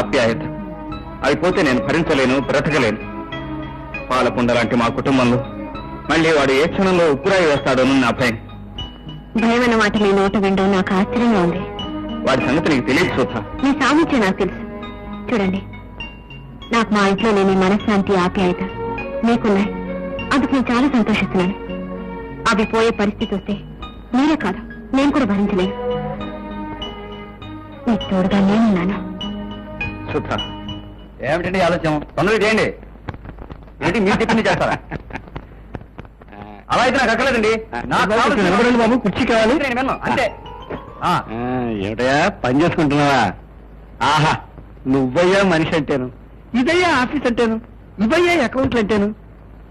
ఆప్యాయత అయిపోతే నేను భరించలేను, బ్రతకలేను. పాలకుండ లాంటి మా కుటుంబంలో మళ్ళీ వాడు ఏ క్షణంలో ఉప్పురాయి వేస్తాడోనని నా భయం. భయం అన్న మాట మీ నోట వినడం నాకు ఆశ్చర్యంగా ఉంది. వాడి సంగతి నీకు తెలియదు సుధా. మీ సామర్థ్యం నాకు తెలుసు. చూడండి, నాకు మా ఇంట్లో లేని మనశ్శాంతి, ఆప్యాయత మీకున్నాయి. అందుకు నేను చాలా సంతోషిస్తున్నాను. అవి పోయే పరిస్థితి వస్తే మీరే కాదు, నేను కూడా భరించలేను. మీకు తోడుగా నేనున్నాను. సుధా, ఏమిటండి ఆలోచన? తొందరగా చేయండి. ఏంటి మీరు చెప్పింది చేస్తారా? అలా అయితే నాకు అక్కర్లేదండి. బాబు, కుర్చీ కావాలి. అంతే. ఏమిటయ్యా పని చేసుకుంటున్నావా? ఆహా, నువ్వయ్యా మనిషి అంటేను, ఇదయ్యా ఆఫీస్ అంటేను, ఇవయ్యా అకౌంట్లు అంటేను.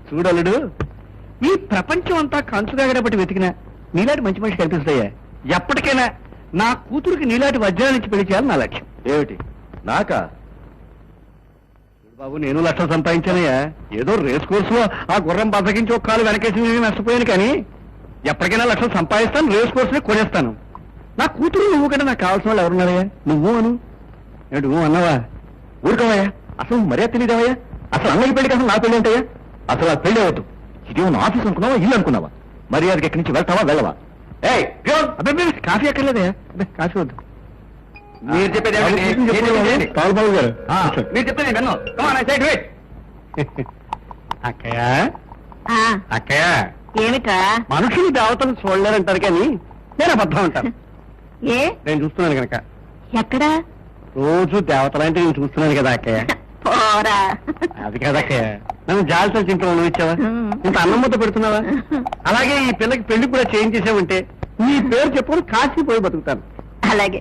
చూడలుడు, ఈ ప్రపంచం అంతా కంచుగా బట్టి వెతికినా నీలాంటి మంచి మనిషి కనిపిస్తాయా? ఎప్పటికైనా నా కూతురికి నీలాంటి వజ్రాల నుంచి పెళ్లి చేయాలి నా లక్ష్యం. ఏమిటి నాకా? బాబు, నేను లక్షలు సంపాదించానయ్యా. ఏదో రేస్ కోర్సులో ఆ గుర్రం బద్దకించి ఒక కాలు వెనకేసి నష్టపోయాను, కానీ ఎప్పటికైనా లక్షలు సంపాదిస్తాను, రేస్ కోర్సులో కొనేస్తాను. నా కూతురు నువ్వు కంటే నాకు కావాల్సిన వాళ్ళు ఎవరున్నారయ్యా? నువ్వు అను. ఏమిటి నువ్వు అన్నావా? ఊరుకోవయ్యా, అసలు మర్యాద తెలియదేవయ్యా. అసలు అన్నయ్య పెళ్లికి అసలు నా పెళ్లి ఏంటయ్యా? అసలు ఆ పెళ్లి అవద్దు. ఇదేమో ఆఫీస్ అనుకున్నావా, ఇల్లు అనుకున్నావా? మర్యాదకి ఎక్కడి నుంచి వెళ్తావా, వెళ్ళవా? అబ్బాయి, కాఫీ ఎక్కర్లేదయ్యా. అబ్బాయి, కాఫీ వద్దు. మీరు చెప్పేది బాబు గారు, మీరు చెప్పేది విన్ను. అక్కయ్య, అక్కయ్య, ఏమిట్రా? మనుషులు దేవతలు చూడలేరంటారు, కానీ నేను అబద్ధం అంటాను. ఏ? నేను చూస్తున్నాను కనుక. ఎక్కడా? రోజు దేవతలంటే నేను చూస్తున్నాను కదా అక్కయ్య. పోరా. అది కదా అక్కయ్య, నన్ను జాలితో ఇంట్లో నువ్వు ఇచ్చావా? ఇంత అన్నం ముద్ద పెడుతున్నావా? అలాగే ఈ పిల్లకి పెళ్లి కూడా చేయించేసావంటే నీ పేరు చెప్పుకొని కాశీ పోయి బతుకుతాను. అలాగే,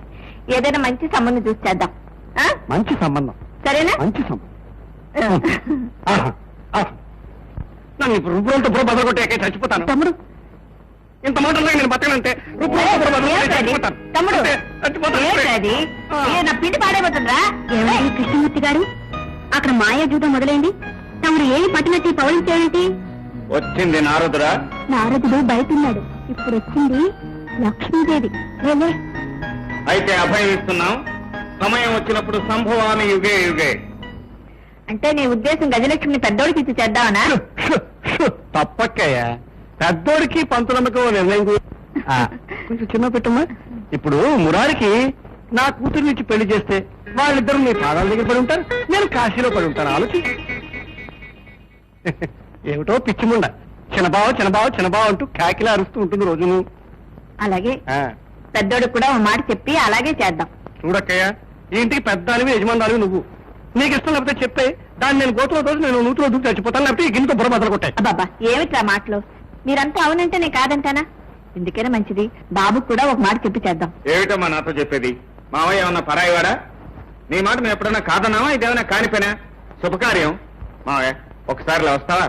ఏదైనా మంచి సంబంధం చూసి చేద్దాం. మంచి సంబంధం? సరేనా? మంచి సంబంధం. నన్ను ఇప్పుడు రుబ్బురంతో బుర్ర బదలగొట్టే చచ్చిపోతాను. తమ్ముడు, ఇంత మాటల్లో నేను బతకనంటే తమ్ముడు, నా పిండి పాడైపోతుందా? కృష్ణమూర్తి గారు, అక్కడ మాయా జూదం మొదలైంది. తమరు ఏమి పట్టినట్టు పౌరించేమిటి? వచ్చింది నారదురా. నారదుడు బయటున్నాడు. ఇప్పుడు వచ్చింది లక్ష్మీదేవి. అయితే అభయం ఇస్తున్నాం. సమయం వచ్చినప్పుడు సంభవామి యుగే యుగే. అంటే నీ ఉద్దేశం గజలక్ష్మిని పెద్దోడికి ఇచ్చి చేద్దామనా? తప్పక్కయ్యా, పెద్దోడికి పంతులమ్మకు నిర్ణయం కొంచెం చిన్న పెట్టమ్మా. ఇప్పుడు మురారికి నా కూతురు నుంచి పెళ్లి చేస్తే వాళ్ళిద్దరు నీ పాదాల దగ్గర పడి ఉంటారు, నేను కాశీలో పడి ఉంటాను. ఆలోచి. ఏమిటో పిచ్చిముండ చిన్నబావ చిన్నబావ చిన్నబావ అంటూ కాకిలా అరుస్తూ ఉంటుంది రోజును. అలాగే, పెద్దోడికి కూడా ఓ మాట చెప్పి అలాగే చేద్దాం. చూడక్కయ్య, ఈ ఇంటికి పెద్దానివి యజమానులు నువ్వు. నీకు ఇష్టం లేకపోతే చెప్తే దాన్ని నేను గోతులో రోజు నేను నూతులో దూకి చచ్చిపోతాను, లేకపోతే ఈ గిన్నెతో బుర్ర బద్దలు కొట్టాయి. బాబా, ఏమిట్రా మాటలు? మీరంతా అవునంటే నేను కాదంటానా? ఎందుకైనా మంచిది, బాబుకు కూడా ఒక మాట చెప్పి చేద్దాం. ఏమిటమ్మా నాతో చెప్పేది? మావయ్య ఏమన్నా పరాయివాడా? నీ మాట మేము ఎప్పుడన్నా కాదన్నావా? ఇదేమన్నా కానిపోయినా శుభకార్యం. మావయ్య, ఒకసారి ఇలా వస్తావా?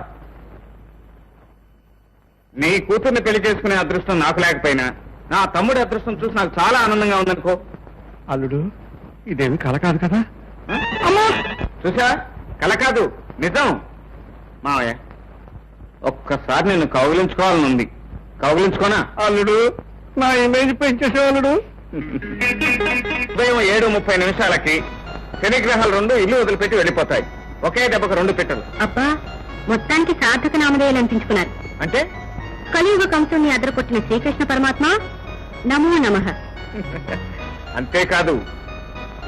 నీ కూతుర్ని పెళ్లి చేసుకునే అదృష్టం నాకు లేకపోయినా నా తమ్ముడి అదృష్టం చూసి నాకు చాలా ఆనందంగా ఉందనుకో. అల్లుడు, ఇదేమి కల కాదు కదా? చూసా, కల కాదు, నిజం. మావయ్య, ఒక్కసారి నేను కౌగిలించుకోవాలనుంది. కౌగిలించుకోనా? అల్లుడు, నా ఇమేజ్ పెంచేసే అల్లుడు. ఉదయం 7:30 శనిగ్రహాలు 2 ఇల్లు వదిలిపెట్టి వెళ్ళిపోతాయి. ఒకే దెబ్బకు 2 పెట్టలు. అబ్బా, మొత్తానికి సార్థక నామధేయాలు అనిపించుకున్నారు. అంటే కలియుగ కంసుని అదరకొట్టిన శ్రీకృష్ణ పరమాత్మ నమో నమః. అంతేకాదు,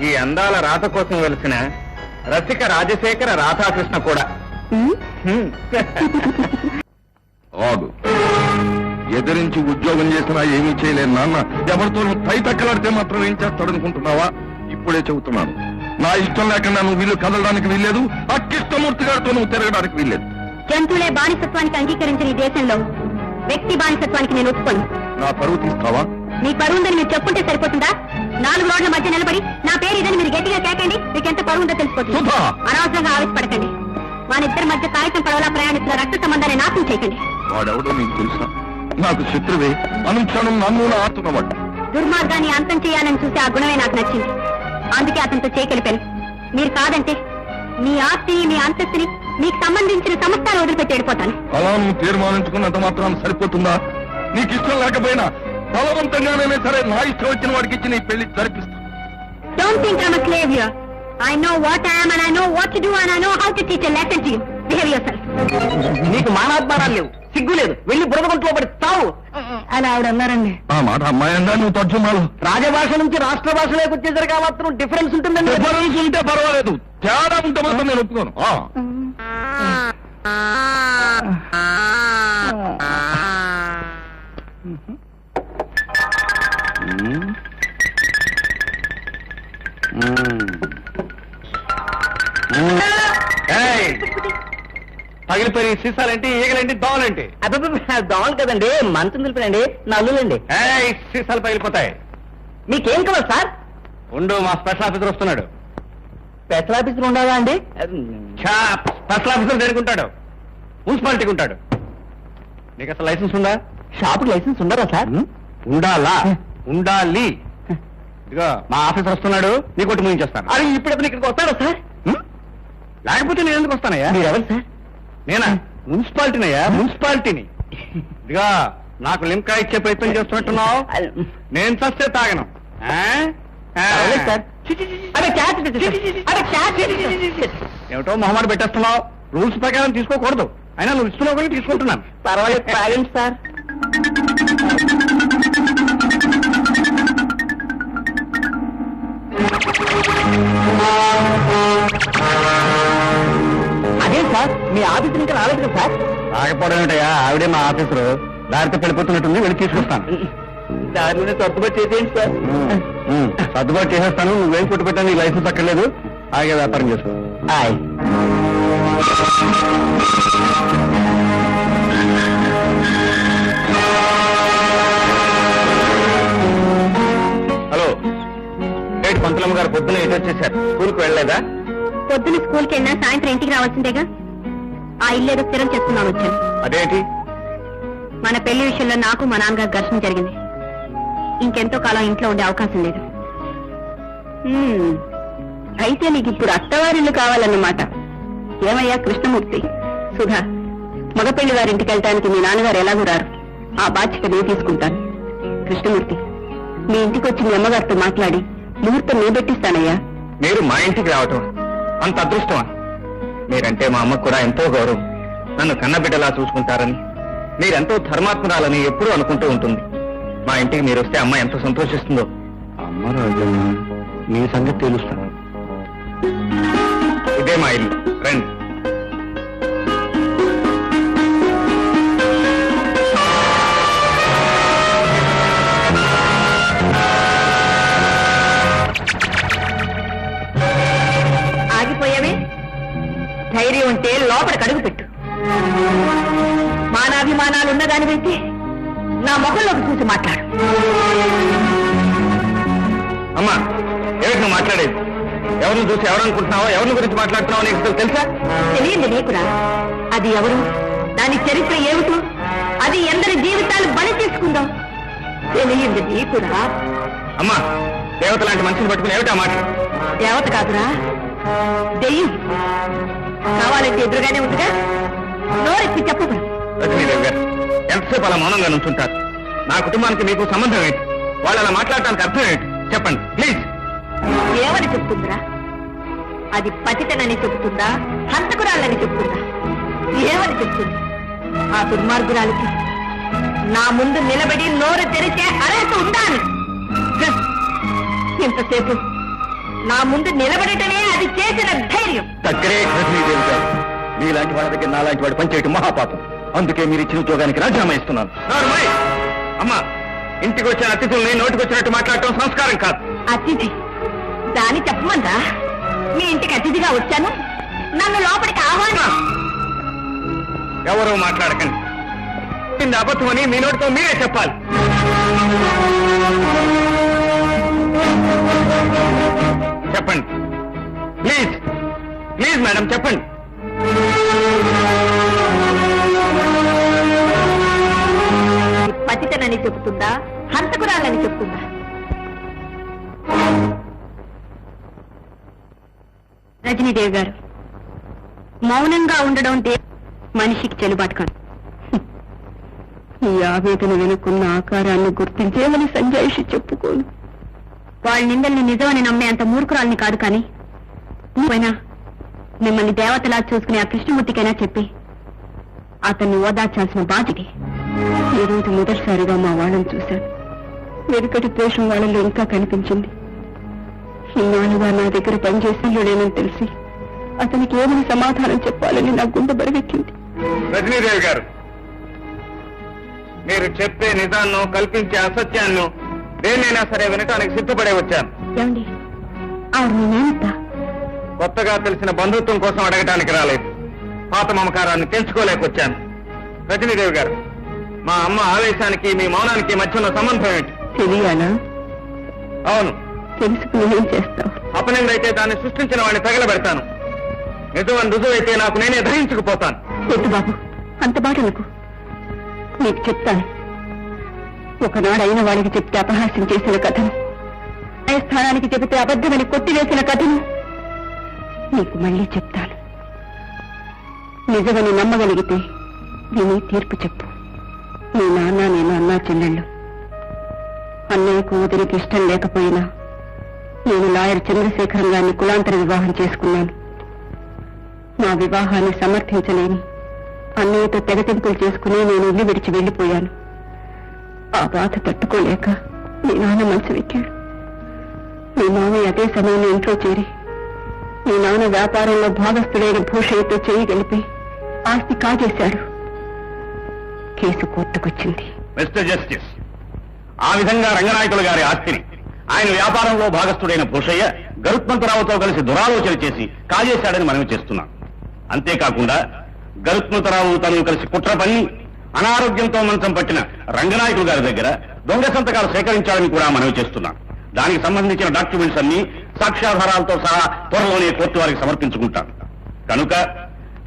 ఈ అందాల రాత కోసం వెలిసిన రసిక రాజశేఖర రాధాకృష్ణ కూడా. ఆగు. ఎదిరించి ఉద్యోగం చేసినా ఏమీ చేయలేను నాన్న. ఎవరితోనూ తై తక్కలాడితే మాత్రం ఏం చేస్తాడనుకుంటున్నావా? ఇప్పుడే చెబుతున్నాను, నా ఇష్టం లేకుండా నువ్వు వీళ్ళు కదలడానికి వీల్లేదు, ఆ కృష్ణమూర్తి గారితో నువ్వు తిరగడానికి వీల్లేదు. జంతువులే బానిసత్వానికి అంగీకరించిన ఈ దేశంలో వ్యక్తి బానిసత్వానికి నేను ఒప్పుకోను. నా పరువు తీస్తావా? మీ పరువు ఉందని మీరు చెప్పుంటే సరిపోతుందా? 4 రోడ్ల మధ్య నిలబడి నా పేరు ఇదని మీరు గట్టిగా కేకండి, మీకు ఎంత పరువు ఉందో తెలిసిపోతుంది. అనవసరంగా ఆవేశపడకండి. వానిద్దరి మధ్య కాగితం పడవలా ప్రయాణిస్తున్న రక్త సంబంధాన్ని నాశనం చేయకండి. వాడెవడో నీకు తెలుసా? నాకు శత్రువే, అనుక్షణం నన్ను ఆడుతున్నవాడు. దుర్మార్గాన్ని అంతం చేయాలని చూసే ఆ గుణమే నాకు నచ్చింది. అందుకే అతనితో చేయగలిపాను. మీరు కాదంటే మీ ఆస్తిని, మీ అంతస్తుని, మీకు సంబంధించిన సమస్తాన్ని వదిలిపెట్టి వెళ్ళిపోతాను. అలా నువ్వు తీర్మానించుకున్నంత మాత్రం సరిపోతుందా? నీకు ఇష్టం లేకపోయినా బలవంతంగానే సరే నా ఇష్టం వచ్చిన వాడికి ఇచ్చి నీ పెళ్లి జరిపిస్తా. Don't think I am a slave here. I know what I am and I know what to do and I know how to teach a lesson to you. Behave yourself. నీకు మానాత్మానాలు లేవు, సిగ్గు లేదు, వెళ్ళి బురద గుంట్లో పడి తావు అని ఆవిడ అన్నారండి. ఆ మాట అమ్మాయి అన్నా నువ్వు తర్జుమాలు. రాజభాష నుంచి రాష్ట్ర భాషలోకి వచ్చేసరికి ఆ మాత్రం డిఫరెన్స్ ఉంటుందండి. డిఫరెన్స్ ఉంటే పర్వాలేదు, తేడా ఉంటే మాత్రం నేను ఒప్పుకోను. పగిలిపోయి సీసాలేంటి, ఈగలేంటి, దోవలేంటి? దోమలు కదండి, మంచం దులిపండి, నల్లులండి. సీసాలు పగిలిపోతాయి. మీకేం కావాలి సార్? ఉండు, మా స్పెషల్ ఆఫీసర్ వస్తున్నాడు. స్పెషల్ ఆఫీసర్ ఉండాలా అండి? స్పెషల్ ఆఫీసర్ దేనికుంటాడు? మున్సిపాలిటీకి ఉంటాడు. నీకు అసలు లైసెన్స్ ఉందా? షాపుకి లైసెన్స్ ఉండరా సార్? ఉండాలా? ఉండాలి. ఇదిగో మా ఆఫీసర్ వస్తున్నాడు, నీ కొట్టు ముగించేస్తాను. అది ఇప్పుడు ఇక్కడికి వస్తారా సార్? లేకపోతే నేను ఎందుకు వస్తానయ్యా? మీరు ఎవరు సార్? నేనా? మున్సిపాలిటీనయ్యా, మున్సిపాలిటీని. ఇదిగా నాకు లింకా ఇచ్చే ప్రయత్నం చేస్తున్నట్టున్నావు. నేను చస్తే తాగను. సార్ ఏమిటో మొహమాట పెట్టేస్తున్నావు. రూల్స్ ప్రకారం తీసుకోకూడదు, అయినా నువ్వు ఇస్తున్నావు కానీ తీసుకుంటున్నాను. పర్వాలేదు, తాగండి సార్. అదే సార్, మీ ఆఫీసర్ ఇంకా రాలేదు కదా సార్? రాకపోవడం ఏంటయ్యా, ఆవిడే మా ఆఫీసరు. దారితో వెళ్ళిపోతున్నట్టుంది, వెళ్ళి తీసుకొస్తాను. దారిలోనే సర్దుబాటు చేసేయండి సార్. సర్దుబాటు చేసేస్తాను, నువ్వేం కొట్టు పెట్టా, నీ లైసెన్స్ అక్కర్లేదు, ఆగే వ్యాపారం చేసుకో. హాయ్. హలో, ఏంటి పంతులమ్మ గారు పొద్దున ఎటు వచ్చేసారు? స్కూల్కి వెళ్ళలేదా? పొద్దున స్కూల్కి వెళ్ళినా సాయంత్రం ఇంటికి రావాల్సిందేగా. ఆ ఇల్లు ఏదో స్థిరం చేస్తున్నాను వచ్చాను. అదేంటి? మన పెళ్లి విషయంలో నాకు మా నాన్నగారు ఘర్షణ జరిగింది. ఇంకెంతో కాలం ఇంట్లో ఉండే అవకాశం లేదు. అయితే నీకు ఇప్పుడు అత్తవారిల్లు కావాలన్నమాట. ఏమయ్యా కృష్ణమూర్తి, సుధా, మగపెళ్లి వారింటికి వెళ్ళటానికి మీ నాన్నగారు ఎలాగూ రారు. ఆ బాధ్యత నేను తీసుకుంటాను. కృష్ణమూర్తి, మీ ఇంటికి వచ్చి మీ అమ్మగారితో మాట్లాడి ముహూర్తం నేను పెట్టిస్తానయ్యా. మీరు మా ఇంటికి రావటం అంత అదృష్టమా? మీరంటే మా అమ్మకు కూడా ఎంతో గౌరవం. నన్ను కన్నబిడ్డలా చూసుకుంటారని, మీరెంతో ధర్మాత్మరాలని ఎప్పుడూ అనుకుంటూ ఉంటుంది. మా ఇంటికి మీరు వస్తే అమ్మ ఎంతో సంతోషిస్తుందో. అమ్మ రాజమ్మ, నీ సంగతి తెలుస్తాను. ఇదే మా ఇల్లు, రండి. ఆగిపోయావే? ధైర్యం ఉంటే లోపల కడుగు పెట్టు. మానాభిమానాలు ఉన్నదానివైతే నా ముఖంలోకి చూసి మాట్లాడు. అమ్మా, ఏమిటి నువ్వు మాట్లాడేది? ఎవరిని చూసి ఎవరనుకుంటున్నావో, ఎవరిని గురించి మాట్లాడుతున్నావో నీకు అసలు తెలుసా? తెలియంది నీకురా. అది ఎవరు, దాని చరిత్ర ఏమిటో, అది ఎందరి జీవితాలు బలి తీసుకుందాం తెలియంది నీకురా. అమ్మా, దేవత లాంటి మనిషిని పట్టుకుని ఏమిటా మాట? దేవత కాదురా, దెయ్యం. కావాలంటే ఎదురుగానే ఉందిగా, నోరెత్తి చెప్పదు. లక్ష్మీదేవి గారు, ఎంతసేపు అలా మౌనంగా నుంచుంటారు? నా కుటుంబానికి మీకు సంబంధం ఏంటి? వాళ్ళు అలా మాట్లాడటానికి అర్థం ఏంటి? చెప్పండి ప్లీజ్. ఏమని చెప్తుందిరా? అది పతితనని చెబుతుందా, హంతకురాలని చెప్తుందా? ఏమని చెప్తుంది? ఆ దుర్మార్గురాలకి నా ముందు నిలబడి నోరు తెరిచే అర్హత ఉందా అని. ఇంతసేపు నా ముందు నిలబడటమే అది చేసిన ధైర్యం. దగ్గరే లక్ష్మీదేవి గారు, మీలాంటి వాళ్ళ దగ్గర నాలాంటి వాడు పనిచేయటం మహాపాపం. అందుకే మీరు ఇచ్చిన ఉద్యోగానికి రాజీనామా ఇస్తున్నాను. అమ్మా, ఇంటికి వచ్చిన అతిథుల్ని నోటికి వచ్చినట్టు మాట్లాడటం సంస్కారం కాదు. అతిథి దాని చెప్పమందా? మీ ఇంటికి అతిథిగా వచ్చాను, నన్ను లోపలికి ఆహ్వానం. ఎవరో మాట్లాడకండి. ఇది అబద్ధమని మీ నోటితో మీరే చెప్పాలి. చెప్పండి ప్లీజ్. ప్లీజ్ మేడం, చెప్పండి. పతితనని చెబుతుందా, హంతకురాలని చెప్తుందా? రజనీదేవి గారు, మౌనంగా ఉండడం మనిషికి చెల్లుబాటు కాదు. ఈ ఆవేదన వెనుకున్న ఆకారాన్ని నువ్వైనా మిమ్మల్ని దేవతలా చూసుకునే ఆ కృష్ణమూర్తికైనా చెప్పి అతన్ని ఓదార్చాల్సిన బాధ్యత. ఈ రోజు మొదటిసారిగా మా వాళ్ళని చూశాను. వెనుకటి ద్వేషం వాళ్ళలో ఇంకా కనిపించింది. ఇన్నాళ్ళుగా నా దగ్గర పనిచేసినలో లేనని తెలిసి అతనికి ఏమని సమాధానం చెప్పాలని నా గుండె బరువెక్కింది. రజనీదేవి గారు, మీరు చెప్పే నిజాన్ని కల్పించే అసత్యాన్ని దేన్నైనా సరే వినటానికి సిద్ధపడే వచ్చాను. ఏమండి, ఆవిడ మీ మేనత్త? కొత్తగా తెలిసిన బంధుత్వం కోసం అడగటానికి రాలేదు. పాత మమకారాన్ని తెంచుకోలేకొచ్చాను. రజనీదేవి గారు, మా అమ్మ ఆవేశానికి మీ మౌనానికి మధ్య ఉన్న సంబంధం ఏంటి? తెలియాలా? అవును. తెలుసుకుని ఏం చేస్తావు? అపనిందైతే దాన్ని సృష్టించిన వాడిని తగలబెడతాను. నిజమని రుజువైతే నాకు నేనే ధరించుకుపోతాను. వద్దు బాబు, అంత బాట నాకు. నీకు చెప్తాను. ఒకనాడు అయిన వాడికి చెప్తే అపహాస్యం చేసిన కథను, స్థానానికి చెబితే అబద్ధమని కొట్టివేసిన కథను నీకు మళ్ళీ చెప్తాను. నిజమని నమ్మగలిగితే విని తీర్పు చెప్పు. నీ నాన్న నేను అన్నా చెల్లెళ్ళు. అన్నయ్యకు వదిలికి ఇష్టం లేకపోయినా నేను లాయర్ చంద్రశేఖరం గారిని కులాంతర వివాహం చేసుకున్నాను. నా వివాహాన్ని సమర్థించలేని అన్నయ్యతో తెగతింపులు చేసుకుని నేను ఇల్లు విడిచి వెళ్లిపోయాను. ఆ బాధ తట్టుకోలేక మీ నాన్న మనసు వెక్కాడు. మీ మామయ్య అదే సమయంలో ఇంట్లో చేరి మీ నాన్న వ్యాపారంలో భాగస్థుడైన భూషయ్యతో చేయి గలిపి ఆస్తి కాజేశాడు. కేసు కోర్టుకొచ్చింది. మిస్టర్ జస్టిస్, ఆ విధంగా రంగనాయకులు గారి ఆస్తిని ఆయన వ్యాపారంలో భాగస్థుడైన భూషయ్య గరుత్మంతరావుతో కలిసి దురాలోచన చేసి కాజేశాడని మనవి చేస్తున్నాం. అంతేకాకుండా గరుత్మంతరావు తను కలిసి కుట్ర పన్ని అనారోగ్యంతో మంచం పట్టిన రంగనాయకులు గారి దగ్గర దొంగ సంతకాలు సేకరించాలని కూడా మనవి చేస్తున్నాం. దానికి సంబంధించిన డాక్యుమెంట్స్ అన్ని సాక్ష్యాధారాలతో సహా త్వరలోనే కోర్టు వారికి సమర్పించుకుంటాం. కనుక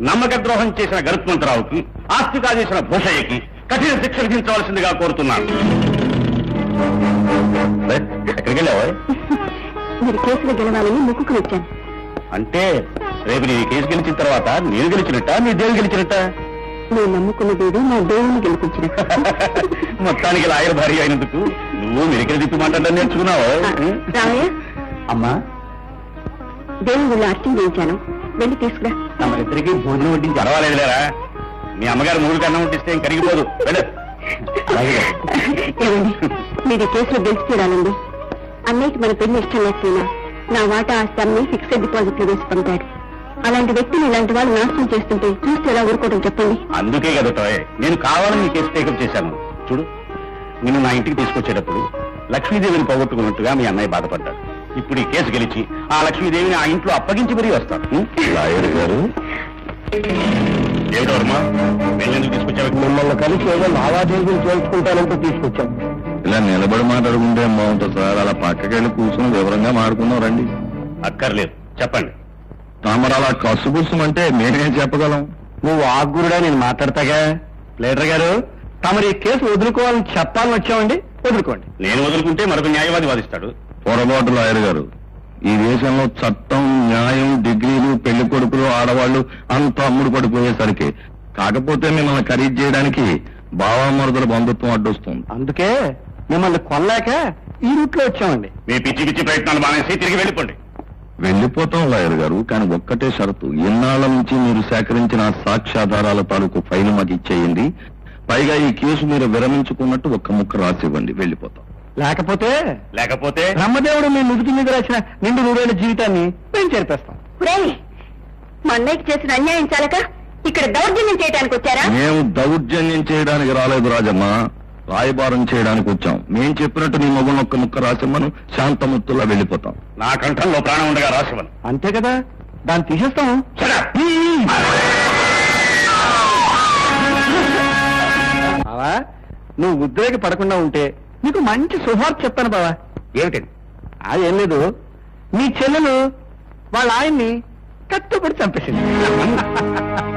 నమ్మక ద్రోహం చేసిన గరుత్మంతరావుకి, ఆస్తి కాజేసిన భూషయ్యకి కఠిన శిక్ష విధించవలసిందిగా కోరుతున్నాను. ఎక్కడికి వెళ్ళావా? మీరు కేసులో గెలవాలని ముక్కుకు వచ్చాను. అంటే రేపు నీ కేసు గెలిచిన తర్వాత నేను గెలిచినట్ట, నీ దేవుడు గెలిచినట్ట? నేను నమ్ముకున్న దేవుడు నా దేవుని గెలిపించిన. మొత్తానికి లాయర్ భార్య అయినందుకు నువ్వు మెరికలు తిప్పి మాట్లాడడం నేర్చుకున్నావు. రామయ్య, అమ్మా, దేవుని గుళ్ళో అర్చన చేయించాను, వెళ్ళి తీసుకురా. మరిద్దరికి భోజనం వడ్డించి పర్వాలేదులేరా. మీ అమ్మగారు మూడు కన్నం వడ్డిస్తే ఏం కరిగిపోదు. ఏమండి, మీరు కేసులో గెలిచి తీరాలండి. అన్నయ్యకి మన పెళ్లి ఇష్టం లేకపోయినా నా వాటా ఆస్తి అమ్మి ఫిక్స్డ్ డిపాజిట్ లో వేసి పంపాడు. అలాంటి వ్యక్తిని ఇలాంటి వాళ్ళు నాశనం చేస్తుంటే చూస్తే ఎలా ఊరుకోవడం చెప్పండి. అందుకే కదా టోయ్ నేను కావాలని నీ కేసు టేకప్ చేశాను. చూడు, నిన్ను నా ఇంటికి తీసుకొచ్చేటప్పుడు లక్ష్మీదేవిని పోగొట్టుకున్నట్టుగా మీ అన్నయ్య బాధపడ్డాడు. ఇప్పుడు ఈ కేసు గెలిచి ఆ లక్ష్మీదేవిని ఆ ఇంట్లో అప్పగించి మరీ వస్తాడు. లాయర్ గారు, ఏమిటోర్మా వెళ్ళేందుకు తీసుకొచ్చావు? మిమ్మల్ని కలిసి ఏదో లావాదేవీలు చేసుకుంటానంటూ తీసుకొచ్చాం. ఇలా నిలబడి మాట్లాడుకుంటే బాగుంటుంది సార్. అలా పక్కకెళ్ళి కూర్చొని వివరంగా మాట్లాడుకుందాం రండి. అక్కర్లేదు, చెప్పండి. తమరు అలా కసుగుసమంటే మేమేం చెప్పగలం? నువ్వు ఆగురుడా, నేను మాట్లాడతాగా. ప్లేటర్ గారు, తమరు ఈ కేసు వదులుకోవాలని చెప్పాలని వచ్చామండి. వదులుకోండి. నేను వదులుకుంటే మరొక న్యాయవాది వాదిస్తాడు. పొరపాటు లాయర్ గారు, ఈ దేశంలో చట్టం, న్యాయం, డిగ్రీలు, పెళ్లి కొడుకులు, ఆడవాళ్లు అంతా అమ్ముడు పడిపోయేసరికి కాకపోతే మిమ్మల్ని ఖరీదు చేయడానికి బావామరుదుల బంధుత్వం అడ్డొస్తుంది. అందుకే మిమ్మల్ని కొల్లాక ఈ రూట్ లో వచ్చామండి. మీ పిచ్చి పిచ్చి ప్రయత్నాలు మానేసి తిరిగి వెళ్ళిపోండి. వెళ్ళిపోతాం లాయర్ గారు, కానీ ఒక్కటే షరతు. ఇన్నాళ్ల నుంచి మీరు సేకరించిన సాక్ష్యాధారాల తాలూకు ఫైలు మాకు ఇచ్చేయండి. పైగా ఈ కేసు మీరు విరమించుకున్నట్టు ఒక్క ముక్క రాసివ్వండి. వెళ్ళిపోతాం. లేకపోతే బ్రహ్మదేవుడు మీ నుదుటి మీద రాసిన నిండు నూరేళ్ల జీవితాన్ని మేము చేర్పేస్తాం. మా అన్నయ్యకి చేసిన అన్యాయం చాలక ఇక్కడ దౌర్జన్యం చేయడానికి వచ్చారా? మేము దౌర్జన్యం చేయడానికి రాలేదు రాజమ్మ, రాయబారం చేయడానికి వచ్చాం. మేం చెప్పినట్టు నీ మగుని ఒక్క ముక్క రాసిమ్మను, శాంతముత్తులా వెళ్ళిపోతాం. నా కంఠంలో ప్రాణం ఉండగా రాసివ్వను. అంతే కదా, దాన్ని తీసేస్తాము. బావా, నువ్వు ఉద్రేకి పడకుండా ఉంటే నీకు మంచి శుభార్త చెప్తాను బావా. ఏమిటండి? ఏం లేదు, మీ చెల్లెలు వాళ్ళ ఆయన్ని కట్టుబడి చంపేసింది.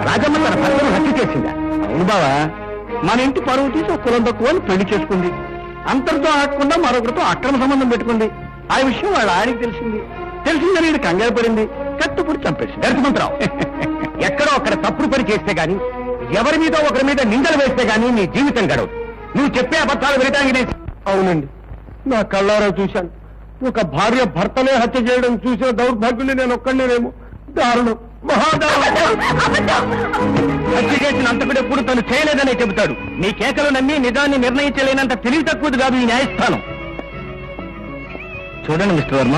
రాజమ్మ తన భర్తను హత్య చేసిందా? అవును బావా, మన ఇంటి పరువు తీసి ఒక కులం తక్కువ పెళ్లి చేసుకుంది. అంతటితో ఆగకుండా మరొకరితో అక్రమ సంబంధం పెట్టుకుంది. ఆ విషయం వాళ్ళ ఆయనకి తెలిసిందని వీడు కంగారు పడింది, కట్టుబడి చంపేసింది. గరుత్మంతరావు, ఎక్కడో అక్కడ తప్పుడు పని చేస్తే గాని, ఎవరి మీద ఒకరి మీద నిందలు వేస్తే గాని నీ జీవితం గడవు. నువ్వు చెప్పే అబద్ధాలు వినటానికి నేను... అవునండి, నా కళ్ళారా చూశాను. ఒక భార్య భర్తనే హత్య చేయడం చూసిన దౌర్భాగ్యుని నేను ఒక్కడనేమో. దారుణం, మహాదారుణం. హత్య చేసిన అంతకుడు ఎప్పుడు తను చేయలేదనే చెబుతాడు. నీ కేకలు నమ్మి నిజాన్ని నిర్ణయించలేనంత తెలివి తక్కువది కాదు ఈ న్యాయస్థానం. చూడండి మిస్టర్ వర్మ,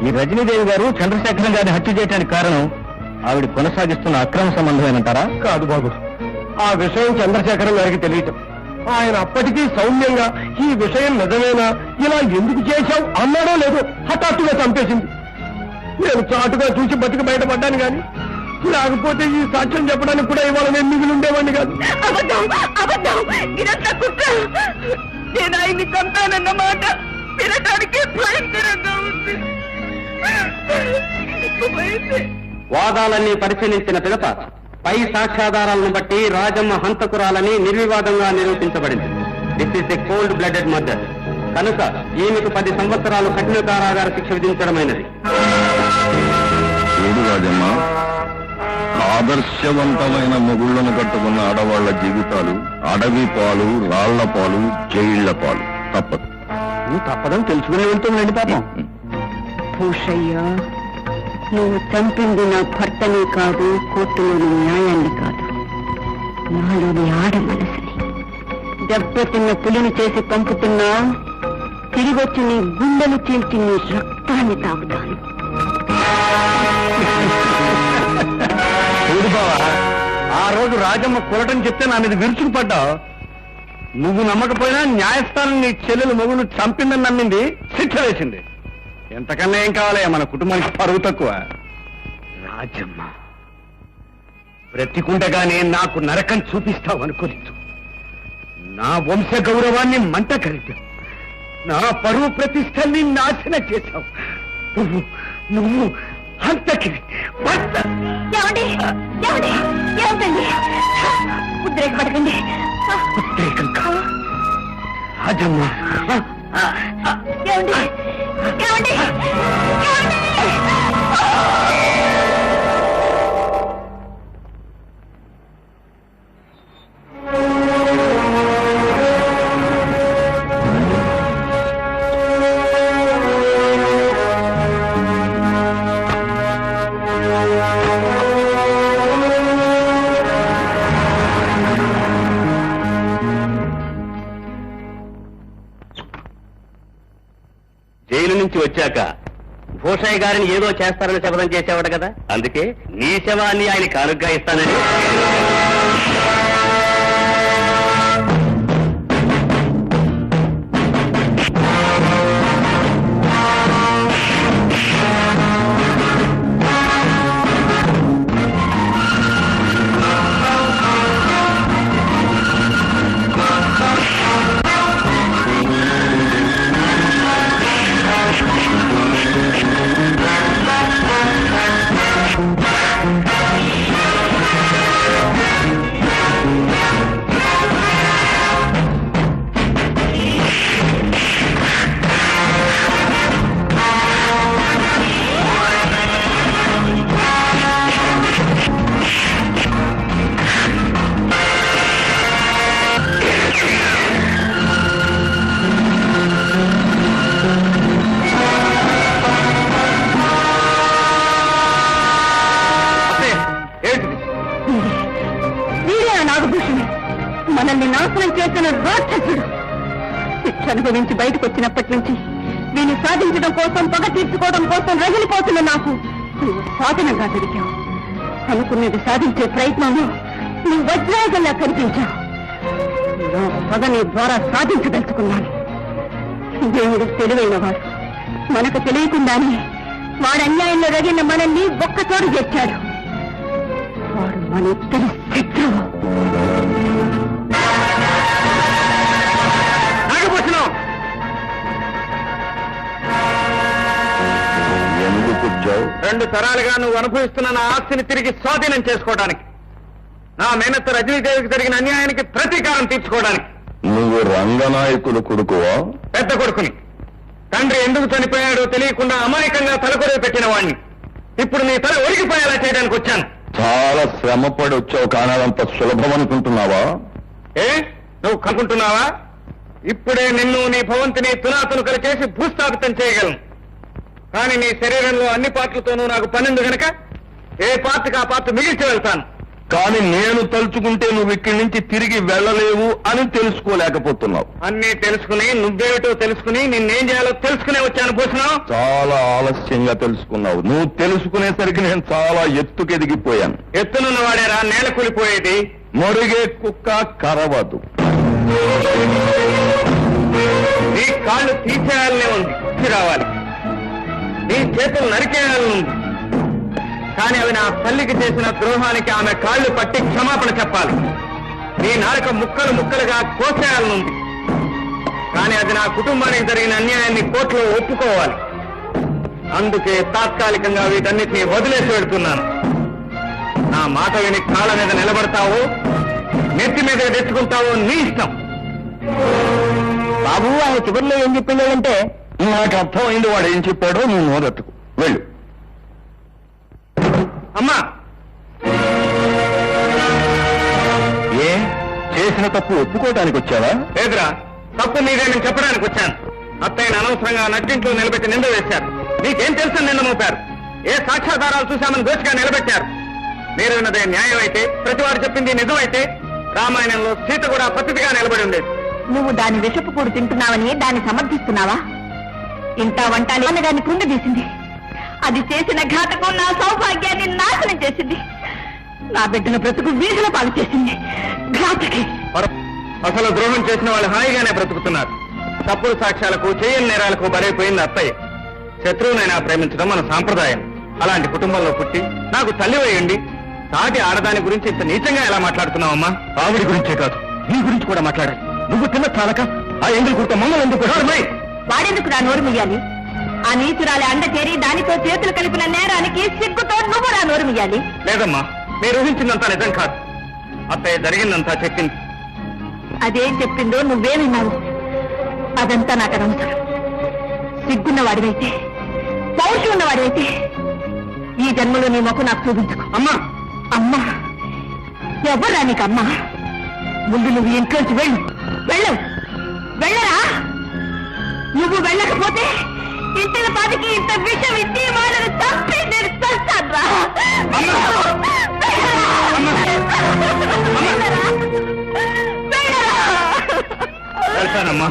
ఈ రజనీదేవి గారు చంద్రశేఖరం గారిని హత్య చేయడానికి కారణం ఆవిడ కొనసాగిస్తున్న అక్రమ సంబంధమేనంటారా? కాదు బాబు, ఆ విషయం చంద్రశేఖరం గారికి తెలియటం. ఆయన అప్పటికీ సౌమ్యంగా ఈ విషయం నిజమేనా, ఇలా ఎందుకు చేశావు అన్నాడో లేదో హఠాత్తుగా చంపేసింది. నేను చాటుగా చూసి బతికి బయటపడ్డాను కానీ లేకపోతే ఈ సాక్ష్యం చెప్పడానికి కూడా ఇవాళ నేను మిగిలి ఉండేవాడిని కాదు. నేను ఆయన్ని చంపానన్నమాట వినటానికి భయంకరంగా ఉంది. వాదాలన్నీ పరిశీలించిన పిదప పై సాక్ష్యాధారాలను బట్టి రాజమ్మ హంతకురాలని నిర్వివాదంగా నిరూపించబడింది. This is a cold blooded murder. కనుక ఈమెకు 10 సంవత్సరాలు కఠిన కారాగార శిక్ష విధించడమైనది. చూడు రాజమ్మ, ఆదర్శవంతమైన మొగుళ్లను కట్టుకున్న ఆడవాళ్ల జీవితాలు అడవి పాలు, రాళ్ల పాలు, జైళ్ల పాలు. తప్పదు. తప్పదని తెలుసుకునే వెళ్తుందండి పాపం. భూషయ్య, నువ్వు చంపింది నా భర్తనే కాదు, కోర్టులోని న్యాయాన్ని కాదు, నాలోని ఆడ మనసుని. దెబ్బతిన్న పులిని చేసి పంపుతున్నా తిరిగొచ్చి నీ గుండెలు చీల్చి నీ రక్తాన్ని తాగుతాను. చూడు బావా, ఆ రోజు రాజమ్మ కొరటని చెప్తే నా మీద విరుచుకుపడ్డావు. నువ్వు నమ్మకపోయినా న్యాయస్థానం నీ చెల్లెలు మొగుడు చంపిందని నమ్మింది, శిక్ష వేసింది. ఎంతకన్నా ఏం కావాలి మన కుటుంబానికి పరువు తక్కువ. రాజమ్మ, బ్రతికుండగానే నాకు నరకం చూపిస్తావు అనుకోలేదు. నా వంశ గౌరవాన్ని మంట కలిపావు, నా పరువు ప్రతిష్టల్ని నాశనం చేశావు. నువ్వు అంతకి ఉద్రేకపడకండి. ఉద్రేకం కాదు రాజమ్మ. జైలు నుంచి వచ్చాక భూషయ్య గారిని ఏదో చేస్తారని శపథం చేసేవాడు కదా, అందుకే నీ శవాన్ని ఆయన కానుగ్గా ఇస్తానని. మనల్ని నాశనం చేసిన రాక్షసుడు. శిక్ష అనుభవించి బయటకు వచ్చినప్పటి నుంచి దీన్ని సాధించడం కోసం, పగ తీర్చుకోవడం కోసం రగిలిపోతున్న నాకు నువ్వు సాధనంగా దొరికావు. అనుకున్నది సాధించే ప్రయత్నంలో నువ్వు వజ్రాయుధంలా కనిపించావు. నా పగ నీ ద్వారా సాధించదలుచుకున్నాను. దేవుడు తెలివైన వాడు. మనకు తెలియకుండానే వాడు అన్యాయంలో రగిన మనల్ని ఒక్కచోటు చేర్చాడు. వాడు మన ఇద్దరి శత్రువు. ఎందుకు వచ్చావు? 2 తరాలుగా నువ్వు అనుభవిస్తున్న నా ఆస్తిని తిరిగి స్వాధీనం చేసుకోవడానికి, నా మేనత్త రజనీదేవికి జరిగిన అన్యాయానికి ప్రతీకారం తీర్చుకోవడానికి. నువ్వు రంగనాయకుడు కొడుకువా? పెద్ద కొడుకుని. తండ్రి ఎందుకు చనిపోయాడో తెలియకుండా అమాయకంగా తలకొరివి పెట్టిన వాణ్ణి. ఇప్పుడు నీ తల ఒరిగిపోయేలా చేయడానికి వచ్చాను. చాలా శ్రమపడి వచ్చావు, కానీ అదంత సులభం అనుకుంటున్నావా? నువ్వు కనుకుంటున్నావా? ఇప్పుడే నిన్ను నీ భవంతిని తునాతునుకలు చేసి భూస్థాపితం చేయగలను. కానీ నీ శరీరంలో అన్ని పార్ట్లతోనూ నాకు పనింది గనక ఏ పార్ట్కి ఆ పార్ట్ మిగిల్చి వెళ్తాను. కానీ నేను తలుచుకుంటే నువ్వు ఇక్కడి నుంచి తిరిగి వెళ్ళలేవు అని తెలుసుకోలేకపోతున్నావు. అన్నీ తెలుసుకుని నువ్వేమిటో తెలుసుకుని నిన్నేం చేయాలో తెలుసుకునే వచ్చాను భూషణం. చాలా ఆలస్యంగా తెలుసుకున్నావు. నువ్వు తెలుసుకునేసరికి నేను చాలా ఎత్తుకెదిగిపోయాను. ఎత్తునున్న వాడేరా నేల కూలిపోయేది. మరుగే కుక్క కరవదు. నీ కాళ్ళు తీసేయాలనే ఉంది, రావాలి. నీ చేతులు నరికేయాలని ఉంది, కానీ అవి నా తల్లికి చేసిన ద్రోహానికి ఆమె కాళ్ళు పట్టి క్షమాపణ చెప్పాలి. నీ నాలుక ముక్కలు ముక్కలుగా కోసేయాలనుంది, కానీ అది నా కుటుంబానికి జరిగిన అన్యాయాన్ని కోర్టులో ఒప్పుకోవాలి. అందుకే తాత్కాలికంగా వీటన్నిటినీ వదిలేసి వెళ్తున్నాను. నా మాట విని కాళ్ళ మీద నిలబడతావో నెత్తి మీద తెచ్చుకుంటావో నీ ఇష్టం. బాబు ఆయన చివరిలో ఏం చెప్పిందంటే, నాకు అర్థమైంది వాడు ఏం చెప్పాడో. నువ్వు నోరెట్టుకు వెళ్ళు. అమ్మా, ఏ చేసిన తప్పు ఒప్పుకోవటానికి వచ్చావా? లేదురా, తప్పు నీదేనని చెప్పడానికి వచ్చాను. అత్తయ్యను అనవసరంగా నట్టింట్లో నిలబెట్టి నింద వేశారు. నీకేం తెలుసని నింద మోపారు. ఏ సాక్ష్యాధారాలు చూశామని దోషిగా నిలబెట్టారు. మీరు విన్నదే న్యాయం అయితే, ప్రతివాడు చెప్పింది నిజమైతే రామాయణంలో సీత కూడా పద్ధతిగా నిలబడి ఉండేది. నువ్వు దాని విషపు కూడు తింటున్నావని దాన్ని సమర్థిస్తున్నావా? ఇంత వంట దాన్ని కృంగదీసింది. అది చేసిన ఘాతకం నా సౌభాగ్యాన్ని నాశనం చేసింది. నా బిడ్డల బ్రతుకు వీధుల పాలు చేసింది. ఘాతకి అసలు ద్రోహం చేసిన వాళ్ళు హాయిగానే బ్రతుకుతున్నారు. తప్పుడు సాక్ష్యాలకు చేయని నేరాలకు బరైపోయింది అత్తయ్య. శత్రువునైనా ప్రేమించడం మన సాంప్రదాయం. అలాంటి కుటుంబంలో పుట్టి నాకు తల్లి వేయండి, సాటి ఆడదాని గురించి ఇంత నీచంగా ఎలా మాట్లాడుతున్నావమ్మా? ఆవిడ గురించే కాదు, నీ గురించి కూడా మాట్లాడాలి. నువ్వు తిన్న చాలక ఆ ఎంగిల్ కుర్త మమ్మల్ని ఎందుకు? వాడెందుకు నా నోరు మియ్యాలి? ఆ నీచురాలి అండ చేరి దానితో చేతులు కలిపిన నేరానికి సిగ్గుతో నువ్వు నా నోరు మియ్యాలి. లేదమ్మా, మీరు ఊహించిందంతా నిజం కాదు. అత్తయ్య జరిగిందంతా చెప్పింది. అదేం చెప్పిందో నువ్వే విన్నావు. అదంతా నాకు అనవసరం. సిగ్గున్న వాడివైతే, పౌరుషం ఉన్నవాడివైతే ఈ జన్మలో నీ మొక్క నాకు చూపించుకో. అమ్మా, అమ్మా ఎవరా నీకు అమ్మా? ముందు నువ్వు ఇంట్లోంచి వెళ్ళు. వెళ్ళవు, వెళ్ళరా? నువ్వు వెళ్ళకపోతే ఇంటిన పాటికి ఇంత విషం ఇచ్చి వాళ్ళని చంపి నేను చస్తాను. వెళ్తానమ్మా,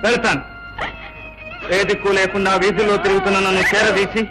వెళ్తాను. ఏ దిక్కు లేకుండా వీధుల్లో తిరుగుతున్న నన్ను చేరదీసి